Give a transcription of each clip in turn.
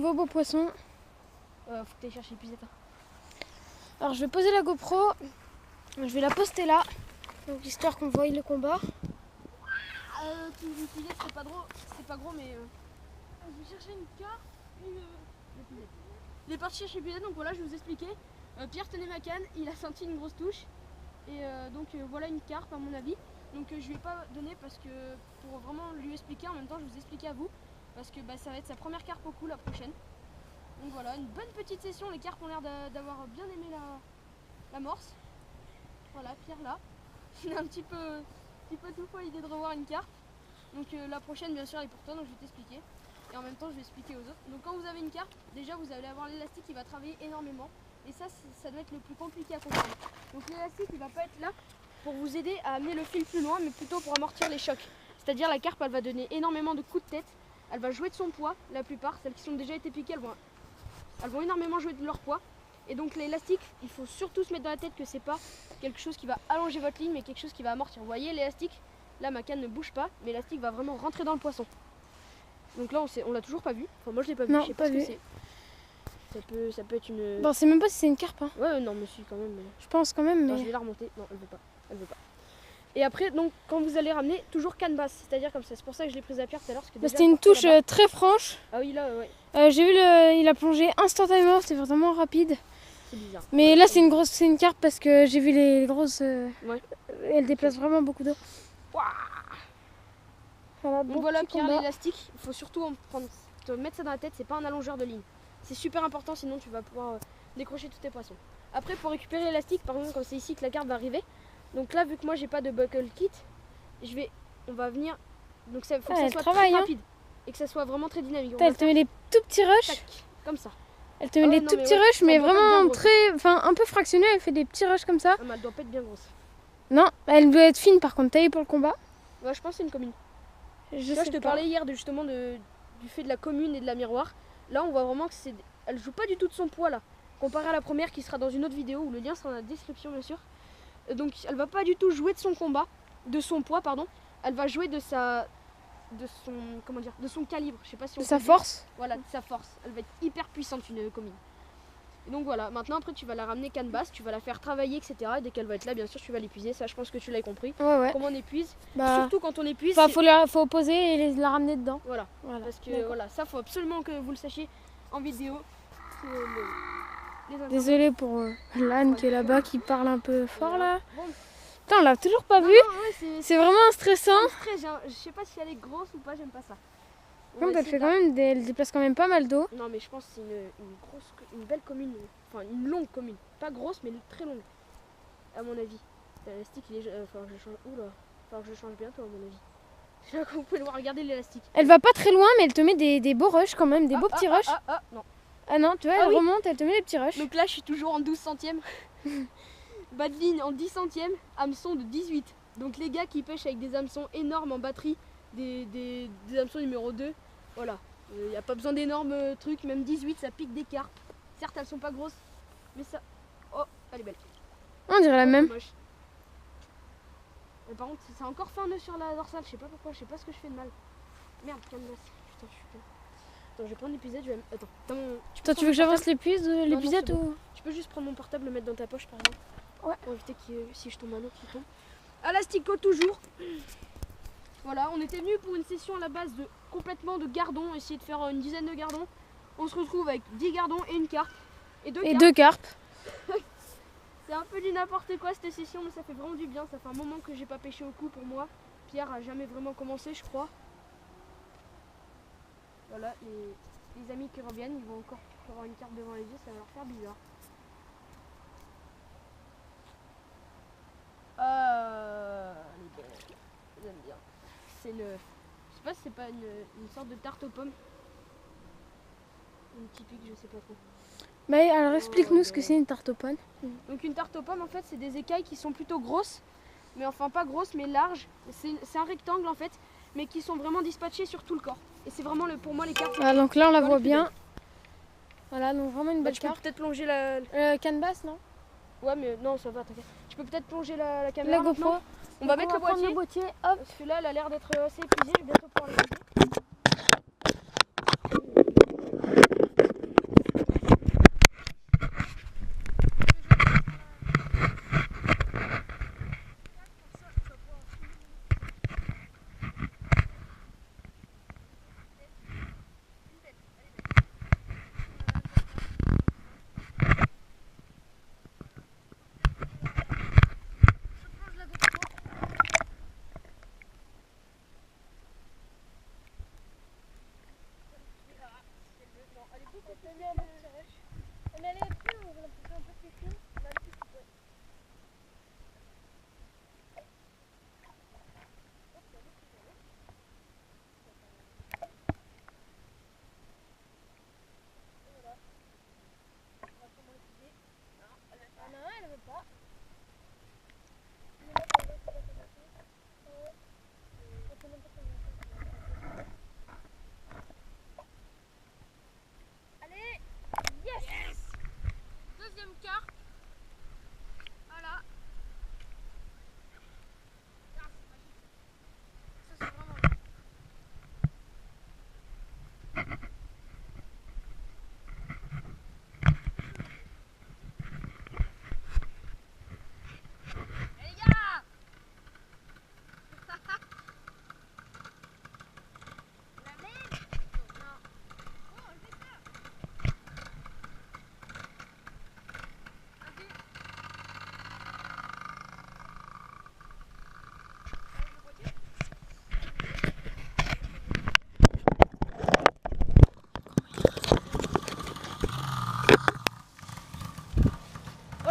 nouveau beau poisson. Faut que tu ailles chercher l'épuisette. Alors je vais poser la GoPro. Je vais la poster là. Donc histoire qu'on voie le combat. L'épuisette c'est pas gros mais je vais chercher une carte et l'épuisette. Il est parti chercher l'épuisette, donc voilà, je vous expliquais. Pierre tenait ma canne, il a senti une grosse touche. Et donc voilà une carpe à mon avis. Donc je lui ai pas donné parce que pour vraiment lui expliquer en même temps je vous expliquais à vous. Parce que ça va être sa première carpe au coup la prochaine. Donc voilà, une bonne petite session, les carpes ont l'air d'avoir bien aimé l'amorce. Voilà, Pierre là. Il est un petit peu tout fou à l'idée de revoir une carpe. Donc la prochaine bien sûr elle est pour toi, donc je vais t'expliquer. Et en même temps je vais expliquer aux autres. Donc quand vous avez une carpe, déjà vous allez avoir l'élastique qui va travailler énormément. Et ça doit être le plus compliqué à comprendre. Donc l'élastique il va pas être là pour vous aider à amener le fil plus loin, mais plutôt pour amortir les chocs. C'est-à-dire la carpe elle va donner énormément de coups de tête. Elle va jouer de son poids, la plupart, celles qui ont déjà été piquées, elles vont énormément jouer de leur poids. Et donc l'élastique, il faut surtout se mettre dans la tête que c'est pas quelque chose qui va allonger votre ligne, mais quelque chose qui va amortir. Vous voyez l'élastique, là ma canne ne bouge pas, mais l'élastique va vraiment rentrer dans le poisson. Donc là on l'a toujours pas vu, enfin moi je l'ai pas vu, Non, je sais pas ce que c'est. Ça peut être une... Bon, c'est même pas si c'est une carpe. Hein. Ouais non mais si quand même. Je pense quand même. Non, Mais... je vais la remonter, non elle veut pas. Et après donc quand vous allez ramener, toujours canne basse, c'est-à-dire comme ça. C'est pour ça que je l'ai prise à Pierre tout à l'heure. C'était une touche très franche. Ah oui là ouais. J'ai vu il a plongé instantanément, c'était vraiment rapide. C'est bizarre. Mais là c'est une carpe parce que j'ai vu les grosses. Ouais. Elle déplace vraiment beaucoup d'eau. Voilà, donc voilà Pierre, l'élastique, il faut surtout te mettre ça dans la tête, c'est pas un allongeur de ligne. C'est super important sinon tu vas pouvoir décrocher tous tes poissons. Après pour récupérer l'élastique, par exemple comme c'est ici que la carpe va arriver, donc là vu que moi j'ai pas de buckle kit, on va venir, donc ça faut que ça soit très rapide et que ça soit vraiment très dynamique. Elle te met des tout petits rushs. Tac, comme ça. Elle te met des tout petits rushs mais vraiment un peu fractionnés, elle fait des petits rushs comme ça. Ah, mais elle doit pas être bien grosse. Non, elle doit être fine par contre, taillée pour le combat. Ouais je pense que c'est une commune. Je te parlais hier du fait de la commune et de la miroir. Là on voit vraiment que elle joue pas du tout de son poids là. Comparé à la première qui sera dans une autre vidéo où le lien sera dans la description bien sûr. Donc elle va pas du tout jouer de son poids pardon. Elle va jouer de son calibre. Je sais pas si on de sa force. Voilà, de sa force. Elle va être hyper puissante une commune. Et donc voilà, maintenant après tu vas la ramener canne basse, tu vas la faire travailler etc. Et dès qu'elle va être là bien sûr tu vas l'épuiser, ça je pense que tu l'as compris. Ouais. Comment on épuise, surtout quand on épuise. Faut poser et la ramener dedans. Voilà. Parce que voilà, ça faut absolument que vous le sachiez en vidéo. Désolée pour l'âne qui est là-bas qui parle un peu fort là. Bon. Putain, on l'a toujours pas vu. C'est vraiment stressant. Je sais pas si elle est grosse ou pas, j'aime pas ça. Elle déplace quand même pas mal d'eau. Non mais je pense que c'est une belle commune, enfin une longue commune. Pas grosse mais très longue à mon avis. L'élastique il est... Enfin je change... Oula, que je change bientôt à mon avis. Je sais pas, vous pouvez le voir, regardez l'élastique. Elle va pas très loin mais elle te met des beaux rushs quand même, des beaux petits rushs. Non. Ah non, tu vois, elle remonte, elle te met des petits rushs. Donc là je suis toujours en 12 centièmes. Bas de ligne en 10 centièmes, hameçon de 18. Donc les gars qui pêchent avec des hameçons énormes en batterie, des hameçons numéro 2, voilà. Il n'y a pas besoin d'énormes trucs, même 18 ça pique des carpes. Certes elles sont pas grosses, mais ça... Oh, elle est belle. On dirait la même. Moche. Par contre ça a encore fait un nœud sur la dorsale, je sais pas pourquoi, je sais pas ce que je fais de mal. Merde, canvas. Putain, je suis con. Attends, je vais prendre l'épuisette, Attends, toi tu veux que j'avance l'épuisette ou... Tu peux juste prendre mon portable, le mettre dans ta poche par exemple. Ouais. Pour éviter que si je tombe un autre qui tombe. Alastico toujours. Voilà, on était venus pour une session à la base complètement de gardons, essayer de faire une dizaine de gardons. On se retrouve avec 10 gardons et une carpe. Et deux carpes. C'est un peu du n'importe quoi cette session, mais ça fait vraiment du bien. Ça fait un moment que j'ai pas pêché au coup pour moi. Pierre a jamais vraiment commencé, je crois. Voilà, les amis qui reviennent, ils vont encore avoir une carpe devant les yeux, ça va leur faire bizarre. Les belles, j'aime bien. C'est je sais pas si c'est pas une sorte de tarte aux pommes. Une typique, je sais pas trop. Mais alors explique-nous ce que c'est une tarte aux pommes. Donc une tarte aux pommes en fait c'est des écailles qui sont plutôt grosses, mais enfin pas grosses mais larges. C'est un rectangle en fait, mais qui sont vraiment dispatchées sur tout le corps. Et c'est vraiment pour moi les carpes. Ah donc là on la voit bien. Voilà, donc vraiment une belle tu peux carpe. peut-être plonger la canne basse, non? Ouais mais non ça va, t'inquiète. Tu peux peut-être plonger la caméra. La GoPro. On va mettre le boîtier. Hop. Parce que là elle a l'air d'être assez épuisée, je vais bientôt pouvoir le poser.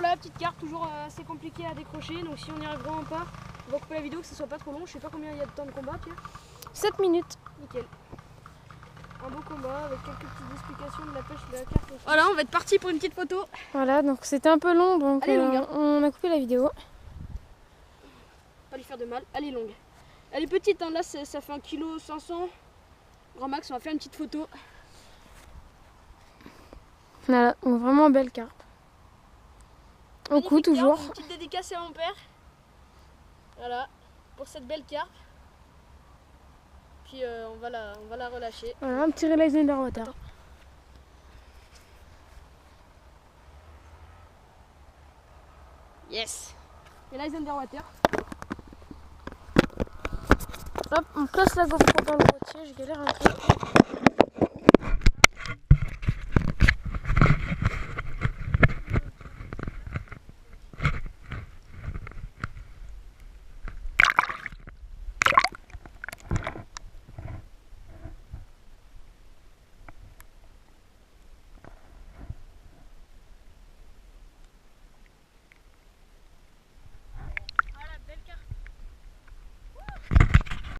voilà, petite carte, toujours assez compliquée à décrocher. Donc si on n'y arrive vraiment pas, on va couper la vidéo, que ce soit pas trop long. Je sais pas combien il y a de temps de combat, Pierre. 7 minutes. Nickel. Un beau combat avec quelques petites explications de la pêche de la carte. Voilà, on va être parti pour une petite photo. Voilà, donc c'était un peu long, donc Elle est longue, hein. on a coupé la vidéo. Pas lui faire de mal, elle est longue. Elle est petite, hein. Là ça fait 1,5 kg. Grand max, on va faire une petite photo. Voilà, donc vraiment belle carpe. Au cou Magnifique toujours. Carpe, une petite dédicace à mon père. Voilà, pour cette belle carpe. Puis on va la relâcher. Voilà, un petit Relais Underwater. Yes. Et là, ils underwater. Hop, on place la GoPro dans le boîtier, je galère un peu.